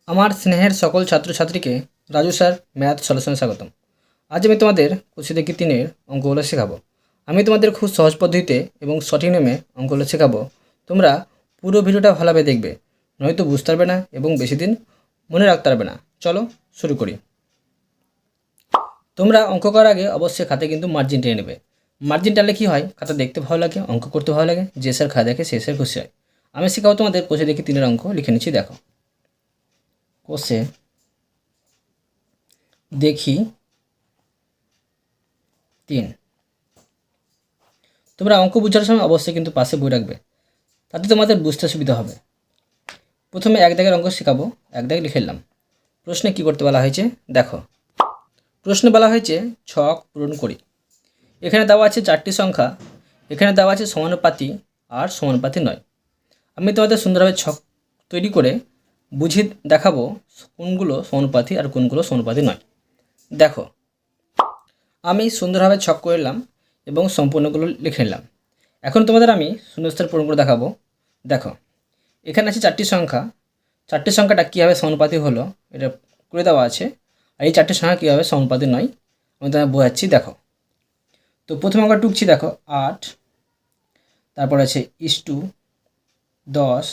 আমার স্নেহের সকল ছাত্রছাত্রীকে রাজু স্যার ম্যাথ সলিউশনে স্বাগতম। আজ আমি তোমাদের কোষে দেখি 3-এর অঙ্কগুলো শেখাবো। আমি তোমাদের খুব সহজ পদ্ধতিতে এবং সঠিক নিয়মে অঙ্কগুলো শেখাবো। তোমরা পুরো ভিডিওটা ভালোভাবে দেখবে, নয়তো বুঝতে পারবে না এবং বেশি দিন মনে রাখতে পারবে না। চলো শুরু করি। তোমরা অঙ্ক করার আগে অবশ্যই খাতায় কিন্তু মার্জিন টেনে নেবে। মার্জিন টানলে কী হয়, খাতা দেখতে ভালো লাগে, অঙ্ক করতে ভালো লাগে। যে স্যার খাতা দেখে সে স্যার খুশি হয়। আমি শেখাবো তোমাদের কোষে দেখি 3-এর অঙ্ক লিখে নিচ্ছি। দেখো, কোষে দেখি 3। তোমরা অঙ্ক বোঝার সময় অবশ্যই কিন্তু পাশে বই রাখবে, তাতে তোমাদের বুঝতে সুবিধা হবে। প্রথমে এক দাগের অঙ্ক শেখাবো, এক দাগ লিখে নিলাম। প্রশ্নে কী করতে বলা হয়েছে দেখো। প্রশ্নে বলা হয়েছে ছক পূরণ করি। এখানে দেওয়া আছে 4টি সংখ্যা, এখানে দেওয়া আছে সমানুপাতি আর সমানুপাতি নয়। আমি তোমাদের সুন্দরভাবে ছক তৈরি করে বুঝিয়ে দেখাবো কোনগুলো সমানুপাতি আর কোনগুলো সমানুপাতি নয়। দেখো, আমি সুন্দরভাবে ছক করে নিলাম এবং সম্পূর্ণগুলো লিখে নিলাম। এখন তোমাদের আমি শূন্যস্থান পূরণ করে দেখাবো। দেখো, এখানে আছে 4টি সংখ্যা, 4টি সংখ্যাটা কীভাবে সমানুপাতি হলো এটা করে দেওয়া আছে, আর এই 4টি সংখ্যা কীভাবে সমানুপাতি নয় আমি তোমায় বোঝাচ্ছি। দেখো, তো প্রথম অঙ্কটা টুকছি। দেখো 8, তারপর আছে ইস্টু 10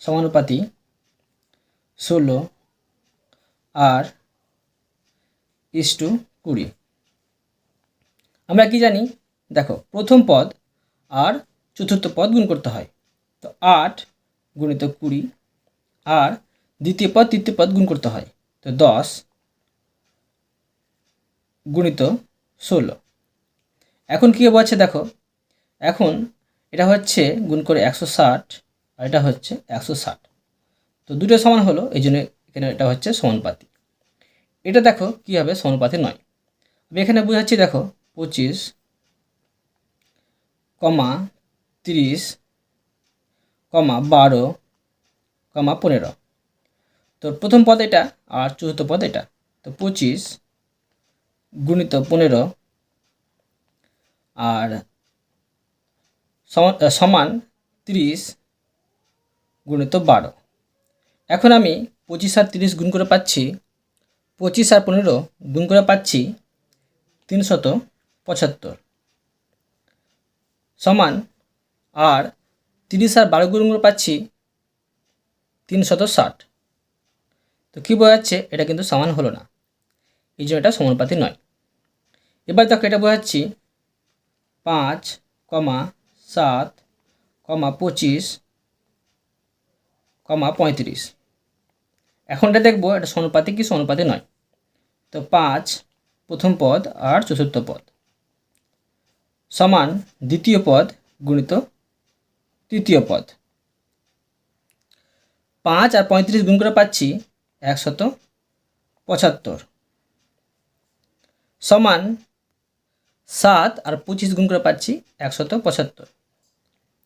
সমানুপাতি 16 আর ইস্টু 20। আমরা কি জানি, দেখো প্রথম পদ আর চতুর্থ পদ গুণ করতে হয়। তো 8 গুণিত 20 আর দ্বিতীয় পদ তৃতীয় পদ গুণ করতে হয়। তো 10 গুণিত 16। এখন কী বলছে দেখো, এখন এটা হচ্ছে গুণ করে 160 আর এটা হচ্ছে 160। তো দুটো সমান হলো, এই জন্য এখানে এটা হচ্ছে সমানুপাতি। এটা দেখো কী হবে সমানুপাতি নয়। আমি এখানে বোঝাচ্ছি। দেখো 25, 30, 12, 15। তো প্রথম পদ এটা আর চতুর্থ পদ এটা। তো 25 গুণিত 15 আর সমান 30 গুণিত 12। এখন আমি 25 আর 30 গুণ করে পাচ্ছি, 25 আর 15 গুণ করে পাচ্ছি 375 সমান, আর 30 আর 12 গুণ করে পাচ্ছি 360। তো কী বোঝাচ্ছে, এটা কিন্তু সমান হলো না, এই জন্য এটা সমানুপাতি নয়। এবার দেখো এটা বোঝাচ্ছি 5, 7, 25, 35। এখন এটা দেখবো এটা সমানুপাতি কি সমানুপাতি নয়। তো 5 প্রথম পদ আর চতুর্থ পদ সমান দ্বিতীয় পদ গুণিত তৃতীয় পদ। 5 আর 35 গুণ করে পাচ্ছি 175 সমান 7 আর 25 গুণ করে পাচ্ছি 175।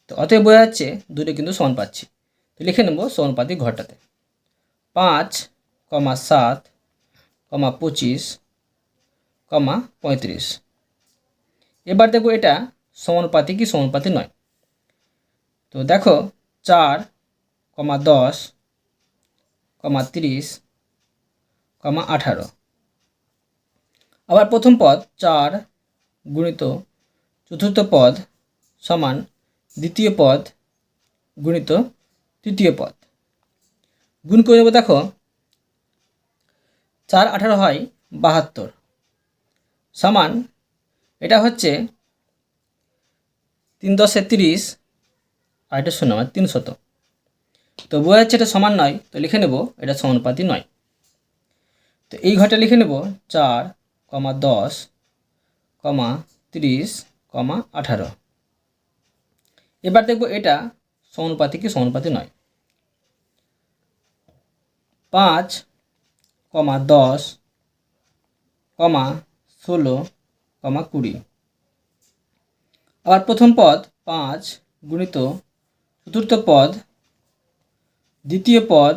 তো অতএব বোঝা যাচ্ছে দুটো কিন্তু সমান পাচ্ছি। তো লিখে নেব সমানুপাতি ঘরটাতে 5, 7, 25, 35। এবার দেখো এটা সমানুপাতি কি সমানুপাতি নয়। তো দেখো 4, 10, 30, 18। আবার প্রথম পদ 4 গুণিত চতুর্থ পদ সমান দ্বিতীয় পদ গুণিত তৃতীয় পদ। গুণ করে দেবো। দেখো 4 18 হয় 72 সমান, এটা হচ্ছে 3 10 30 আর এটা 0 মানে 300। তো বোঝা যাচ্ছে এটা সমান নয়, তো লিখে নেব এটা সমানুপাতি নয়। তো এই ঘরটা লিখে নেব 4, 10, 30, 18। এবার দেখব এটা সমানুপাতি কি সমানুপাতি নয়। 5, 10, 16, 20। আবার প্রথম পদ 5 গুণিত চতুর্থ পদ দ্বিতীয় পদ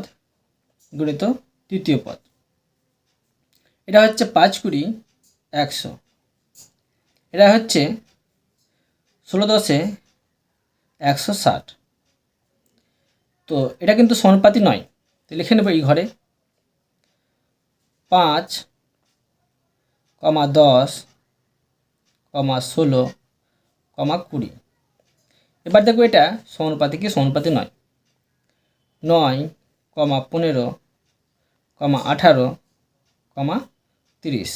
গুণিত তৃতীয় পদ। এটা হচ্ছে 5 20 100। এটা হচ্ছে 16 10 160। তো এটা কিন্তু সমানুপাতি নয়, তো লিখে নেব এই ঘরে 5, 10, 16, 20। এবার দেখো এটা সমানুপাতি কি সমানুপাতি নয়। 9, 15, 18, 30।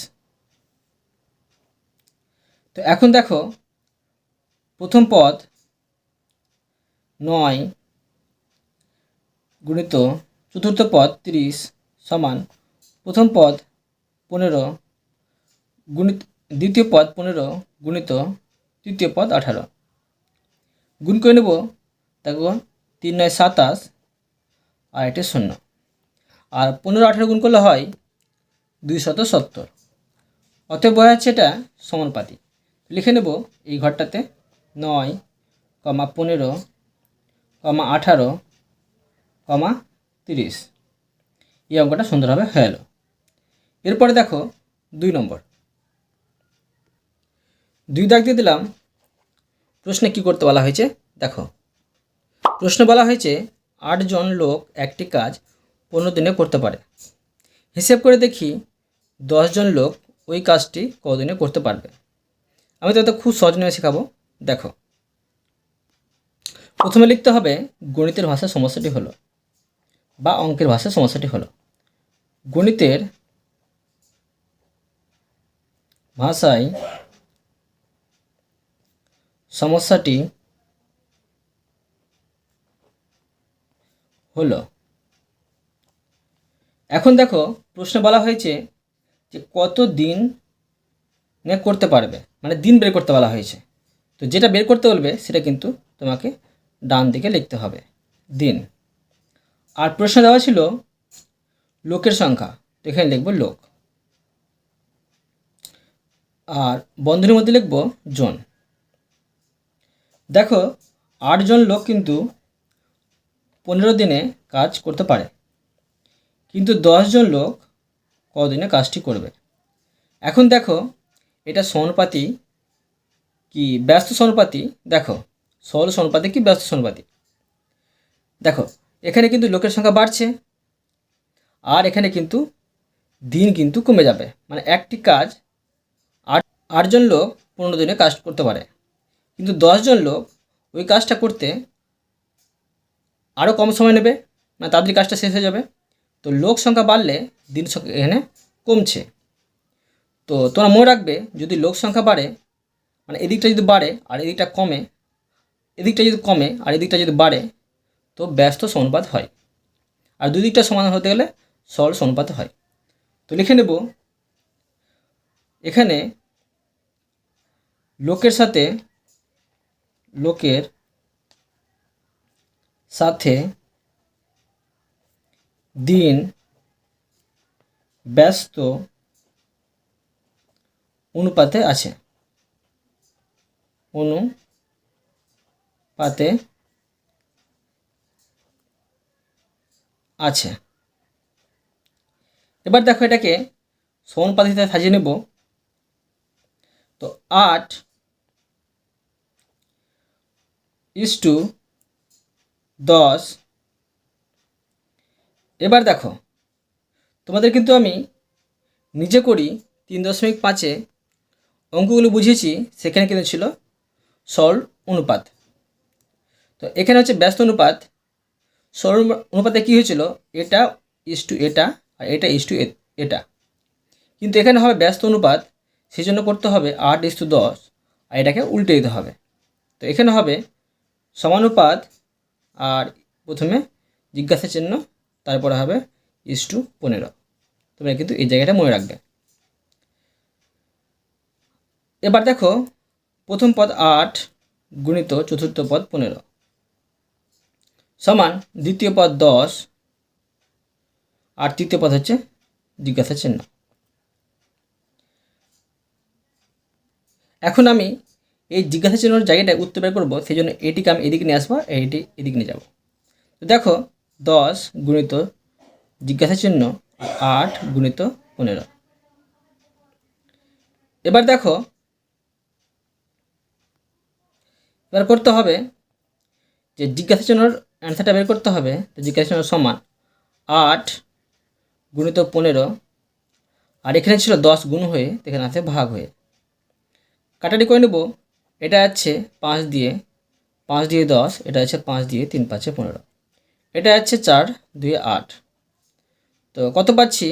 তো এখন দেখো প্রথম পদ 9 গুণিত চতুর্থ পদ 30 সমান প্রথম পদ 15 গুণিত দ্বিতীয় পদ 15 গুণিত তৃতীয় পদ 18। গুণ করে নেব, দেখো 3 9 27 আর এটি 0। আর 15 18 গুণ করলে হয় 270। অতএব বোঝা যাচ্ছে এটা সমানুপাতি। লিখে নেব এই ঘরটাতে 9, 15, 18, 30। এই অঙ্কটা সুন্দরভাবে হয়ে গেল। এরপরে দেখো 2 নম্বর। 2 দাগ দিয়ে দিলাম। প্রশ্নে কি করতে বলা হয়েছে দেখো। প্রশ্নে বলা হয়েছে 8 জন লোক একটি কাজ 15 দিনে করতে পারে। হিসেব করে দেখি 10 জন লোক ওই কাজটি কতদিনে করতে পারবে। আমি তো খুব সহজ নিয়ে শেখাবো। দেখো প্রথমে লিখতে হবে গণিতের ভাষায় সমস্যাটি হলো বা অঙ্কের ভাষায় সমস্যাটি হলো। গণিতের ভাষায় সমস্যাটি হলো। এখন দেখো প্রশ্নে বলা হয়েছে যে কত দিন করতে পারবে, মানে দিন বের করতে বলা হয়েছে। তো যেটা বের করতে বলবে সেটা কিন্তু তোমাকে ডান দিকে লিখতে হবে দিন। আর প্রশ্ন দেওয়া ছিল লোকের সংখ্যা, তো এখানে লিখব লোক। আর বন্ধনীর মধ্যে লিখব জন। দেখো 8 জন লোক কিন্তু 15 দিনে কাজ করতে পারে, কিন্তু 10 জন লোক কদিনে কাজটি করবে। এখন দেখো এটা সমানুপাতি কি ব্যস্ত সমানুপাতি। দেখো সরল সমানুপাতি কি ব্যস্ত সমানুপাতি। দেখো এখানে কিন্তু লোকের সংখ্যা বাড়ছে আর এখানে কিন্তু দিন কিন্তু কমে যাবে, মানে একটি কাজ 8 জন লোক 15 দিনে কাজ করতে পারে, কিন্তু 10 জন লোক ওই কাজটা করতে আরও কম সময় নেবে, মানে তাদের কাজটা শেষ হয়ে যাবে। তো লোক সংখ্যা বাড়লে দিন সংখ্যা এখানে কমছে। তো তোমরা মনে রাখবে যদি লোক সংখ্যা বাড়ে, মানে এদিকটা যদি বাড়ে আর এদিকটা কমে, এদিকটা যদি কমে আর এদিকটা যদি বাড়ে, তো ব্যস্ত সমানুপাত হয়। আর দুই দিকটা সমান হতে গেলে সরল সমানুপাত হয়। তো লিখে নেব এখানে লোকের সাথে দিন ব্যস্ত অনুপাতে আছে। এবার দেখো এটাকে সমানুপাতিতে সাজিয়ে নেব। তো 8:10। এবার দেখো তোমাদের কিন্তু আমি নিজে করি 3.5-এ অঙ্কগুলো বুঝিয়েছি, সেখানে কিন্তু ছিল সরল অনুপাত। তো এখানে হচ্ছে ব্যস্ত অনুপাত। সরল অনুপাতে কী হয়েছিল, এটা ইস্টু এটা আর এটা ইস্টু এটা, কিন্তু এখানে হবে ব্যস্ত অনুপাত, সেই জন্য করতে হবে 8:10 আর এটাকে উল্টে দিতে হবে। তো এখানে হবে সমানুপাত আর প্রথমে জিজ্ঞাসা চিহ্ন, তারপরে হবে 15। তোমরা কিন্তু এই জায়গাটা মনে রাখবে। এবার দেখো প্রথম পদ 8 গুণিত চতুর্থ পদ 15 সমান দ্বিতীয় পদ 10 আর তৃতীয় পদ হচ্ছে জিজ্ঞাসা চিহ্ন। এখন আমি এই জিজ্ঞাসা চিহ্নের জায়গাটায় উত্তর বের করবো, সেই জন্য এটিকে আমি এদিকে নিয়ে আসবো, এইটি এদিকে নিয়ে যাবো। তো দেখো 10 গুণিত জিজ্ঞাসা চিহ্ন 8 গুণিত 15। এবার দেখো এবার করতে হবে যে জিজ্ঞাসা চিহ্নের অ্যান্সারটা বের করতে হবে। তো জিজ্ঞাসা চিহ্ন সমান 8 গুণিত 15, আর এখানে ছিল 10 গুণ হয়ে, এখানে আছে ভাগ হয়ে। কাটাটি করে নেব। এটা আছে 5 দিয়ে 10, এটা আছে 5 দিয়ে 3 5 15, এটা আছে 4 2 8। তো কত পাচ্ছি?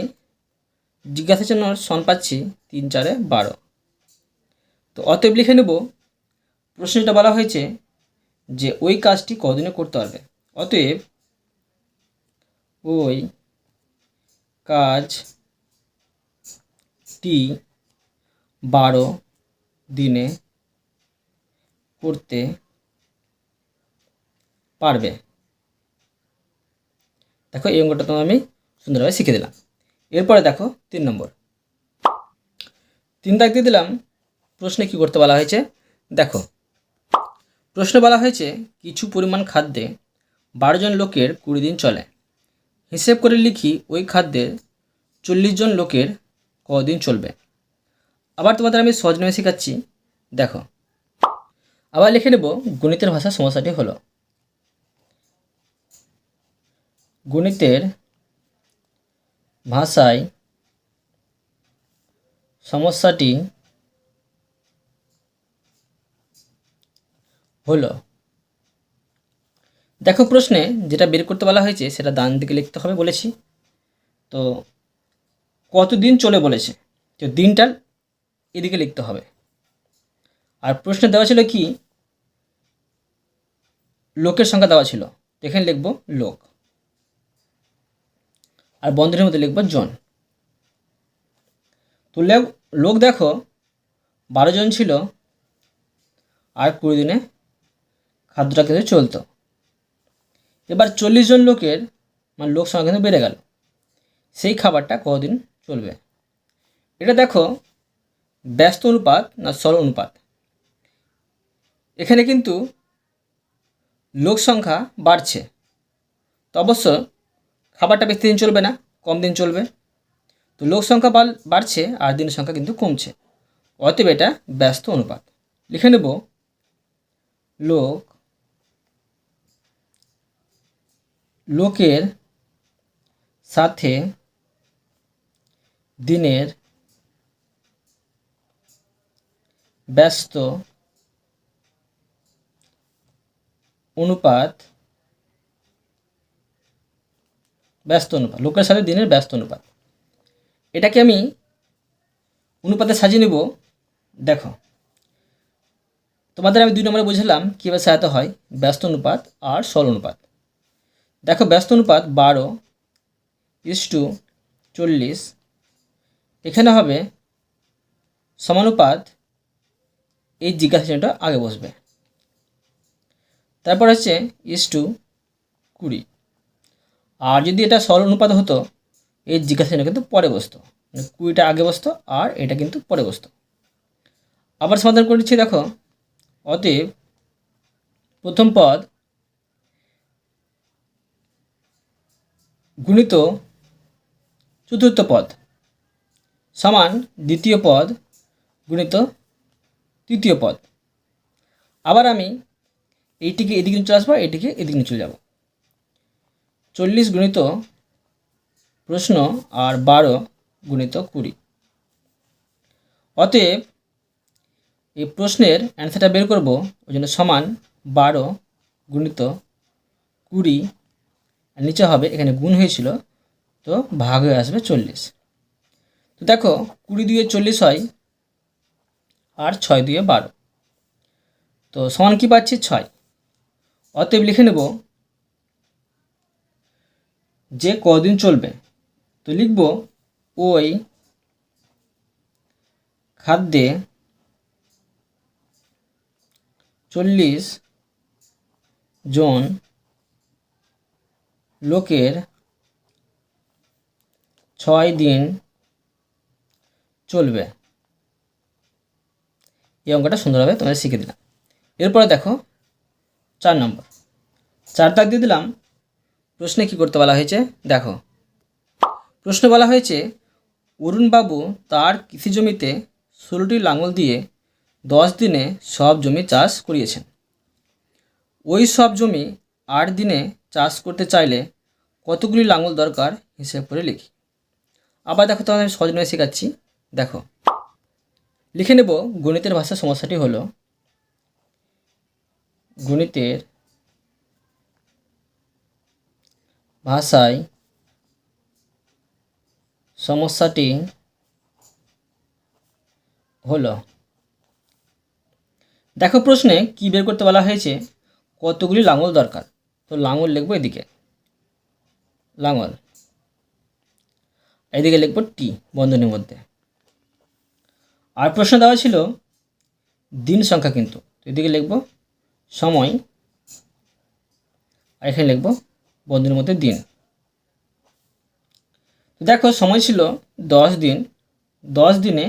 জিজ্ঞাসার জন্য সন পাচ্ছি 3 4 12। তো অতএব লিখে নেব, প্রশ্নটা বলা হয়েছে যে ওই কাজটি কদিনে করতে পারবে। অতএব ওই কাজটি 12 দিনে করতে পারবে। দেখো এই অঙ্কটা তো আমি সুন্দরভাবে শিখে দিলাম। এরপরে দেখো 3 নম্বর। 3 দাগ দিয়ে দিলাম। প্রশ্নে কি করতে বলা হয়েছে দেখো। প্রশ্নে বলা হয়েছে কিছু পরিমাণ খাদ্যে 12 জন লোকের 20 দিন চলে। হিসেব করে লিখি ওই খাদ্যের 40 জন লোকের কদিন চলবে। আবার তোমাদের আমি সহজ নিয়মে শেখাচ্ছি। দেখো, আবার লিখে নেব। গণিতের ভাষা সমস্যাটি হলো, গণিতের ভাষায় সমস্যাটি হলো। দেখো প্রশ্নে যেটা বের করতে বলা হয়েছে সেটা ডান দিকে লিখতে হবে বলেছি। তো কতদিন চলে বলেছে, তো দিনটা এদিকে লিখতে হবে। আর প্রশ্নে দেওয়া ছিল কি, লোকের সংখ্যা দেওয়া ছিল, এখানে লিখব লোক, আর বন্ধনীর মধ্যে লিখব জন। তো লোক দেখো 12 জন ছিল, আর 20 দিনে খাদ্যটা কিন্তু চলতো। এবার 40 জন লোকের মানে লোক সংখ্যা কিন্তু বেড়ে গেল, সেই খাবারটা কদিন চলবে। এটা দেখো ব্যস্ত অনুপাত না সরল অনুপাত। এখানে কিন্তু লোক সংখ্যা বাড়ছে, তো অবশ্য খাবারটা বেশি দিন চলবে না, কম দিন চলবে। তো লোক সংখ্যা বাড়ছে আর দিনের সংখ্যা কিন্তু কমছে, অতএব এটা ব্যস্ত অনুপাত। লিখে নেব লোকের সাথে দিনের ব্যস্ত অনুপাত, লোকের সাথে দিনের ব্যস্ত অনুপাত। এটাকে আমি অনুপাতে সাজিয়ে নেব। দেখো তোমাদের আমি 2 নম্বরে বুঝলাম কীভাবে সাজাতে হয় ব্যস্ত অনুপাত আর সরল অনুপাত। দেখো ব্যস্ত অনুপাত 12:40, এখানে হবে সমানুপাত, এই জিজ্ঞাসা চিহ্নটা আগে বসবে। তারপর হচ্ছে 20, আর যদি এটা সরল অনুপাত হতো এই জিজ্ঞাসা চিহ্ন কিন্তু পরে বসতো, মানে 20টা আগে বসতো আর এটা কিন্তু পরে বসতো। আবার সমাধান করে দিচ্ছি। দেখো অতএব প্রথম পদ গুণিত চতুর্থ পদ সমান দ্বিতীয় পদ গুণিত তৃতীয় পদ। আবার আমি এইটিকে এদিকে নিয়ে চলে আসবো, এইটিকে এদিকে নিয়ে চলে যাব। 40 গুণিত প্রশ্ন আর 12 গুণিত 20। অতএব এই প্রশ্নের অ্যান্সারটা বের করব, ওই জন্য সমান 12 গুণিত 20, আর নিচে হবে এখানে গুণ হয়েছিল তো ভাগ হয়ে আসবে 40। তো দেখো 20 দিয়ে 40 হয়, আর 6 দিয়ে 12, তো সমান কি পাচ্ছি 6। অতএব লিখে নেব যে কদিন চলবে। তো লিখব ওই খাদ্যে 40 জন লোকের 6 দিন চলবে। এই অঙ্কটা সুন্দরভাবে তোমাদের শিখে দিলাম। এরপরে দেখো 4 নম্বর। 4 দাগ দিয়ে দিলাম। প্রশ্নে কি করতে বলা হয়েছে দেখো। প্রশ্নে বলা হয়েছে অরুণবাবু তার কৃষি জমিতে 16টি লাঙল দিয়ে 10 দিনে সব জমি চাষ করিয়েছেন। ওই সব জমি 8 দিনে চাষ করতে চাইলে কতগুলি লাঙল দরকার হিসেব করে লিখি। আবার দেখো, তোমাদের আমি সহজ নয় শেখাচ্ছি। দেখো, লিখে নেব গণিতের ভাষার সমস্যাটি হলো, গণিতের ভাষায় সমস্যাটি হলো, দেখো প্রশ্নে কি বের করতে বলা হয়েছে, কতগুলি লাঙল দরকার। তো লাঙল লিখবো এদিকে, লাঙল, এদিকে লিখবো টি বন্ধনীর মধ্যে। আর প্রশ্ন দেওয়া ছিল দিন সংখ্যা, কিন্তু এদিকে লিখবো সময়, আর এখানে লিখবো বন্ধনীর মধ্যে দিন। দেখো সময় ছিল 10 দিন, 10 দিনে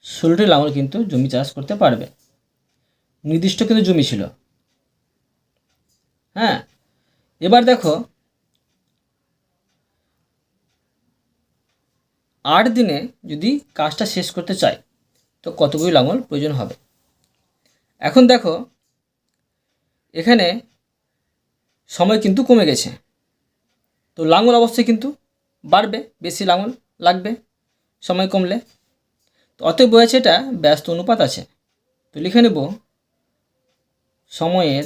16টি লাঙল কিন্তু জমি চাষ করতে পারবে। নির্দিষ্ট কিন্তু জমি ছিল। হ্যাঁ, এবার দেখো 8 দিনে যদি কাজটা শেষ করতে চাই তো কতগুলি লাঙল প্রয়োজন হবে। এখন দেখো এখানে সময় কিন্তু কমে গেছে, তো লাঙল অবশ্যই কিন্তু বাড়বে, বেশি লাঙল লাগবে সময় কমলে। তো অতএব বলেছে এটা ব্যস্ত অনুপাত আছে। তো লিখে নেব সময়ের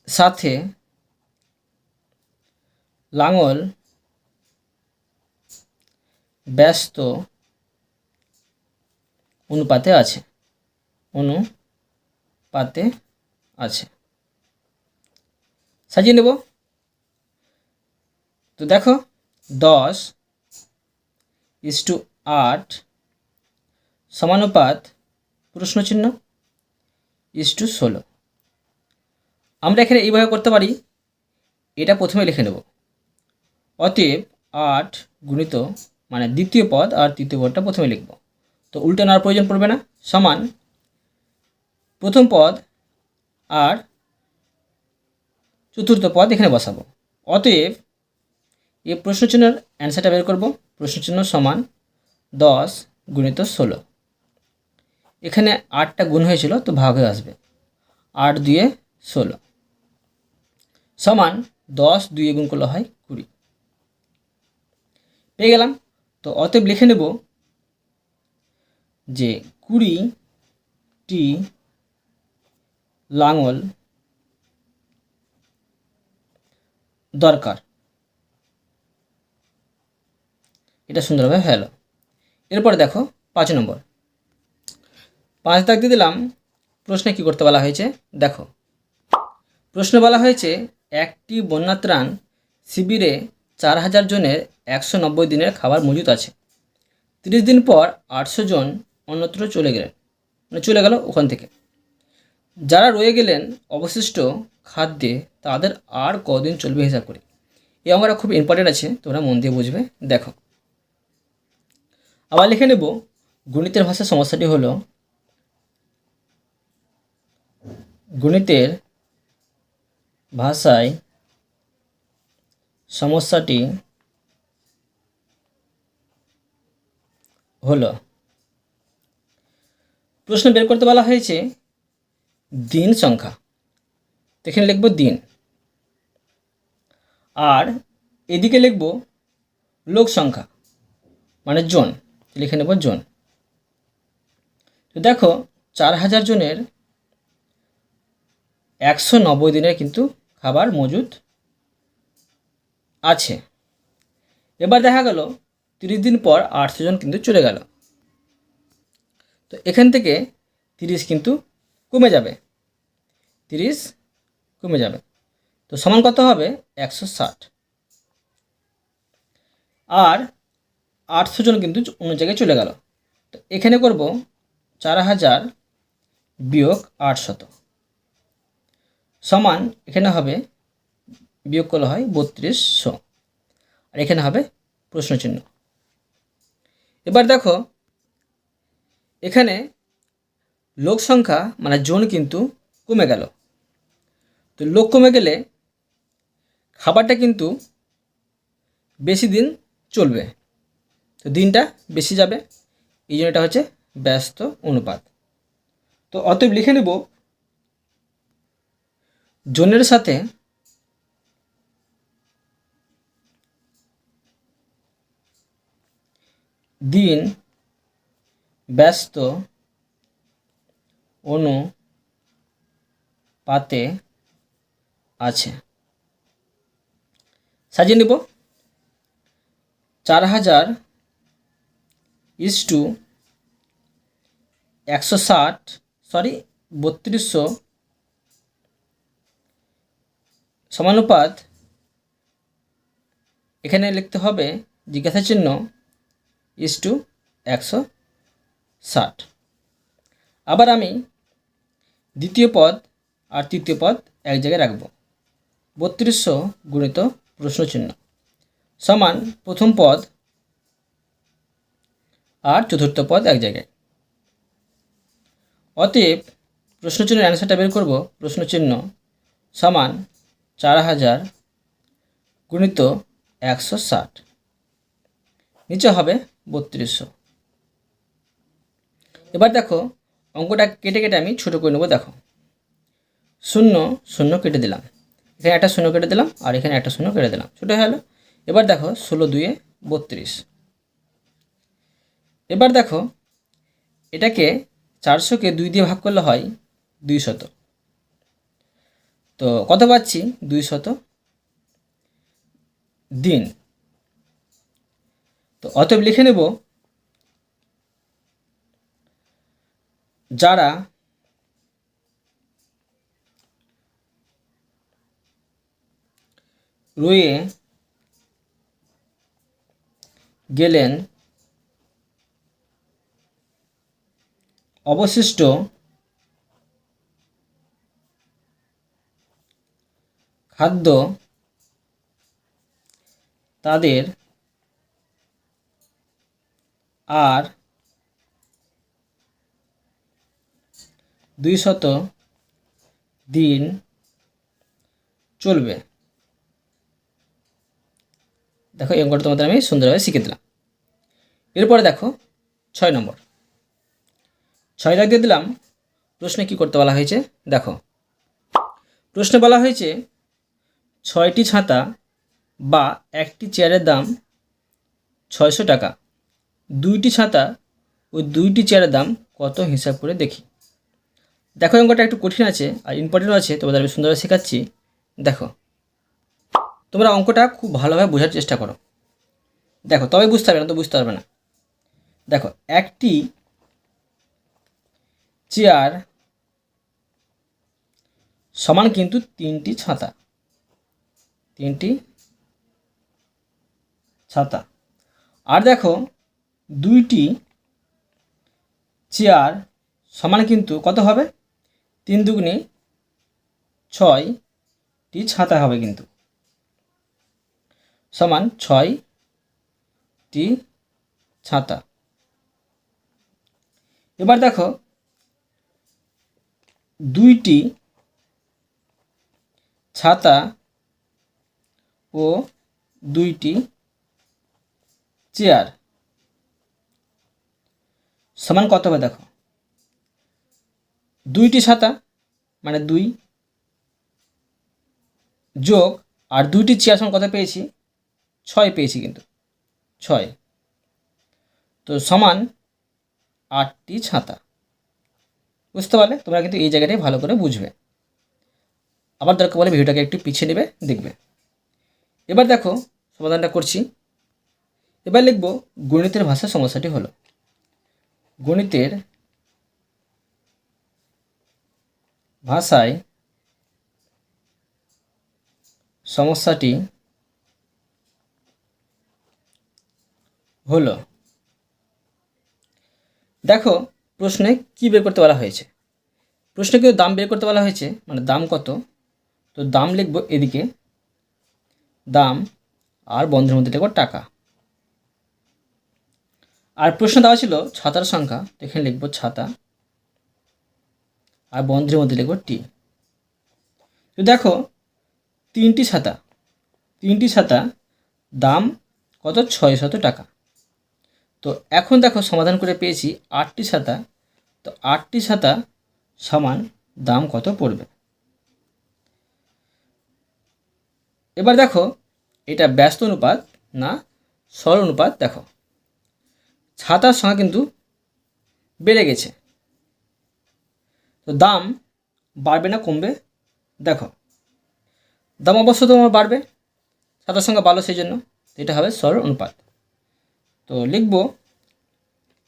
সাথে লাঙল ব্যস্ত অনুপাতে আছে, অনুপাতে আছে। সাজিয়ে নেব। তো দেখো 10:8 সমানুপাত প্রশ্নচিহ্ন 16। আমরা এখানে এইভাবে করতে পারি, এটা প্রথমে লিখে নেব। অতএব 8 গুণিত মানে দ্বিতীয় পদ আর তৃতীয় পদটা প্রথমে লিখব, তো উল্টে নেওয়ার প্রয়োজন পড়বে না, সমান প্রথম পদ আর চতুর্থ পদ এখানে বসাবো। অতএব এই প্রশ্নচিহ্নের অ্যান্সারটা বের করব। প্রশ্নচিহ্ন সমান 10 গুণিত 16, এখানে 8টা গুণ হয়েছিল তো ভাগ হয়ে আসবে, 8 2 16 সমান 10 2 গুণ করলে হয় 20। পেয়ে গেলাম। তো অতএব লিখে নেব যে 20টি লাঙল দরকার। এটা সুন্দরভাবে হলো। এরপরে দেখো 5 নম্বর, 5 দাগ দিয়ে দিলাম। প্রশ্নে কি করতে বলা হয়েছে দেখো, প্রশ্ন বলা হয়েছে একটি বন্যাত্রাণ শিবিরে 4000 জনের 190 দিনের খাবার মজুত আছে। 30 দিন পর 800 জন অন্যত্র চলে গেল ওখান থেকে। যারা রয়ে গেলেন অবশিষ্ট খাদ্যে তাদের আর কদিন চলবে হিসাব করি। এই অঙ্কটা খুব ইম্পর্টেন্ট আছে, তোমরা মন দিয়ে বুঝবে। দেখো আবার লিখে নেব গণিতের ভাষার সমস্যাটি হলো, গণিতের ভাষায় সমস্যাটি হলো, প্রশ্ন বের করতে বলা হয়েছে দিন সংখ্যা, এখানে লিখব দিন, আর এদিকে লিখব লোক সংখ্যা মানে জন, লিখে নেব জন। তো দেখো 4000 জনের 190 দিনের কিন্তু খাবার মজুদ আছে। এবার দেখা গেল 30 দিন পর 800 জন কিন্তু চলে গেল, তো এখান থেকে 30 কিন্তু কমে যাবে, 30 কমে যাবে, তো সমান কত হবে 160। আর 800 জন কিন্তু অন্য জায়গায় চলে গেল, তো এখানে করব 4000 বিয়োগ 800 সমান, এখানে হবে বিয়োগ করলে হয় 3200, আর এখানে হবে প্রশ্নচিহ্ন। এবার দেখো এখানে লোক সংখ্যা মানে জন কিন্তু কমে গেল, তো লোক কমে গেলে খাবারটা কিন্তু বেশি দিন চলবে, তো দিনটা বেশি যাবে, এই জন্য এটা হচ্ছে ব্যস্ত অনুপাত। তো অতএব লিখে নেব জনের সাথে দিন ব্যস্ত অনুপাতে আছে। সাজিয়ে নিব। 4000 ইস্টু 3200 সমানুপাত, এখানে লিখতে হবে জিজ্ঞাসা চিহ্ন ইস্টু 160। আবার আমি দ্বিতীয় পদ আর তৃতীয় পদ এক জায়গায় রাখব। 3200 গুণিত প্রশ্ন চিহ্ন সমান প্রথম পদ আর চতুর্থ পদ এক জায়গায়। অতএব প্রশ্ন চিহ্নের অ্যান্সারটা বের করব। প্রশ্ন চিহ্ন সমান 4000 গুণিত 160, নিচে হবে 3200। এবার দেখো অঙ্কটা কেটে কেটে আমি ছোটো করে নেবো। দেখো 0 0 কেটে দিলাম, এখানে একটা 0 কেটে দিলাম আর এখানে একটা 0 কেটে দিলাম, ছোটো হয়ে গেলো। এবার দেখো 16 2 32। এবার দেখো এটাকে 400কে 2 দিয়ে ভাগ করলে হয় 200। তো কত পাচ্ছি? 200 দিন। তো অতএব লিখে নেব যারা রয়ে গেলেন অবশিষ্ট খাদ্য তাদের আর 200 দিন চলবে। দেখো এই অঙ্কটা তোমাদের আমি সুন্দরভাবে শিখে দিলাম। এরপরে দেখো 6 নম্বর। 6 দাগ দিয়ে দিলাম। প্রশ্নে কি করতে বলা হয়েছে দেখো। প্রশ্নে বলা হয়েছে 6টি ছাতা বা একটি চেয়ারের দাম 600 টাকা। 2টি ছাতা ও 2টি চেয়ারের দাম কত হিসাব করে দেখি। দেখো অঙ্কটা একটু কঠিন আছে আর ইম্পর্টেন্ট আছে, তোমাদের আমি সুন্দরভাবে শেখাচ্ছি। দেখো তোমরা অঙ্কটা খুব ভালোভাবে বোঝার চেষ্টা করো। দেখো তবে বুঝতে পারবে না তো বুঝতে পারবে না। দেখো একটি চেয়ার সমান কিন্তু 3টি ছাতা, 3টি ছাতা। আর দেখো 2টি চেয়ার সমান কিন্তু কত হবে? 3 দুগুণে 6টি ছাতা হবে কিন্তু, সমান 6টি ছাতা। এবার দেখো 2টি ছাতা ও 2টি চেয়ার সমান কত হবে? দেখো 2টি ছাতা মানে 2 যোগ আর 2টি চেয়ার সমান কত পেয়েছি? 6 পেয়েছি কিন্তু, 6। তো সমান 8টি ছাতা। বুঝতে পারলে? তোমরা কিন্তু এই জায়গাটাই ভালো করে বুঝবে। আবার দরকার বলে ভিডিওটাকে একটু পিছিয়ে নেবে, দেখবে। এবার দেখো সমাধানটা করছি। এবার লিখব গণিতের ভাষায় সমস্যাটি হলো। গণিতের ভাষায় সমস্যাটি হলো। দেখো প্রশ্নে কি বের করতে বলা হয়েছে। প্রশ্নে কিন্তু দাম বের করতে বলা হয়েছে, মানে দাম কত। তো দাম লিখব এদিকে দাম আর বন্ধের মধ্যে লিখব টাকা। আর প্রশ্ন দেওয়া ছিল ছাতার সংখ্যা, তো এখানে লিখব ছাতা আর বন্ধের মধ্যে লিখব টি। তো দেখো 3টি ছাতা, 3টি ছাতা দাম কত? 600 টাকা। তো এখন দেখো সমাধান করে পেয়েছি 8টি ছাতা। তো 8টি ছাতা সমান দাম কত পড়বে। এবার দেখো এটা ব্যস্ত অনুপাত না সরল অনুপাত। দেখো ছাতার সংখ্যা কিন্তু বেড়ে গেছে, তো দাম বাড়বে না কমবে? দেখো দাম অবশ্য তোমার বাড়বে, ছাতার সংখ্যা বাড়লো সেই জন্য, এটা হবে সরল অনুপাত। তো লিখব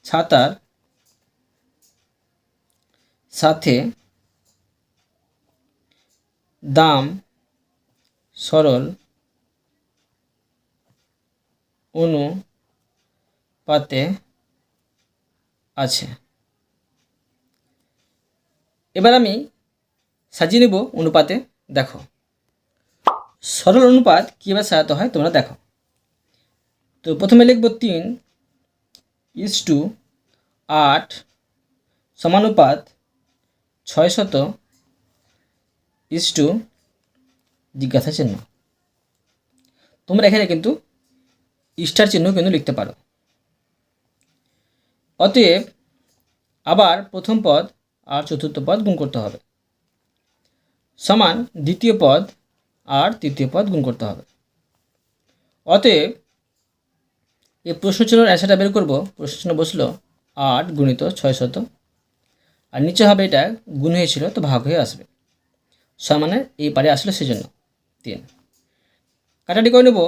ছাতার সাথে দাম সরল অনুপাতে আছে। এবার আমি সাজিয়ে নেব অনুপাতে। দেখো সরল অনুপাত কীভাবে সাজাতে হয় তোমরা দেখো। তো প্রথমে লিখব 3:8 সমানুপাত 600 জিজ্ঞাসা চিহ্ন। তোমরা এখানে কিন্তু স্টার চিহ্ন কিন্তু লিখতে পারো। অতএব আবার প্রথম পদ আর চতুর্থ পদ গুণ করতে হবে, সমান দ্বিতীয় পদ আর তৃতীয় পদ গুণ করতে হবে। অতএব এই প্রশ্নচিহ্নের অ্যান্সারটা বের করব। প্রশ্নচিহ্ন বসলো 8 গুণিত 600, আর নিচে হবে এটা গুণ হয়েছিল তো ভাগ হয়ে আসবে, সমানে এই পারে আসলে সেজন্য 3। কাটাটি করে নেব,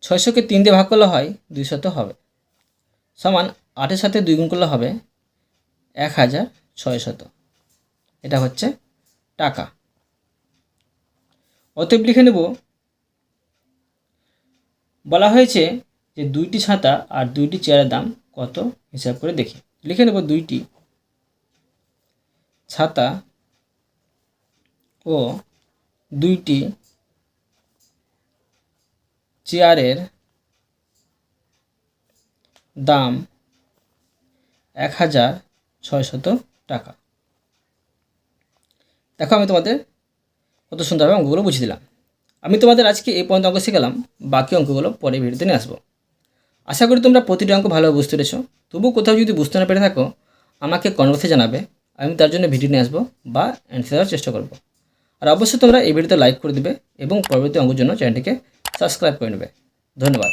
600কে 3 দিয়ে ভাগ করলে হয় 200 হবে, সমান 8-এর সাথে 2 গুণ করলে হবে 1600। এটা হচ্ছে টাকা। অতএব লিখে নেব, বলা হয়েছে যে 2টি ছাতা আর 2টি চেয়ারের দাম কত হিসাব করে দেখি। লিখে নেব 2টি ছাতা ও 2টি চেয়ারের দাম 1600 টাকা। দেখো আমি তোমাদের কত সুন্দরভাবে অঙ্কগুলো বুঝিয়ে দিলাম। আমি তোমাদের আজকে এই পর্যন্ত অঙ্ক শিখালাম, বাকি অঙ্কগুলো পরে ভিডিওতে নিয়ে আসবো। আশা করি তোমরা প্রতিটি অঙ্ক ভালোভাবে বুঝতে পেরেছো। তবু কোথাও যদি বুঝতে না পেরে থাকো আমাকে কমেন্টে জানাবে, আমি তার জন্য ভিডিও নিয়ে আসবো বা অ্যান্সার দেওয়ার চেষ্টা করবো। আর অবশ্যই তোমরা এই ভিডিওতে লাইক করে দেবে এবং পরবর্তী অঙ্কের জন্য চ্যানেলটিকে সাবস্ক্রাইব করে নেবে। ধন্যবাদ।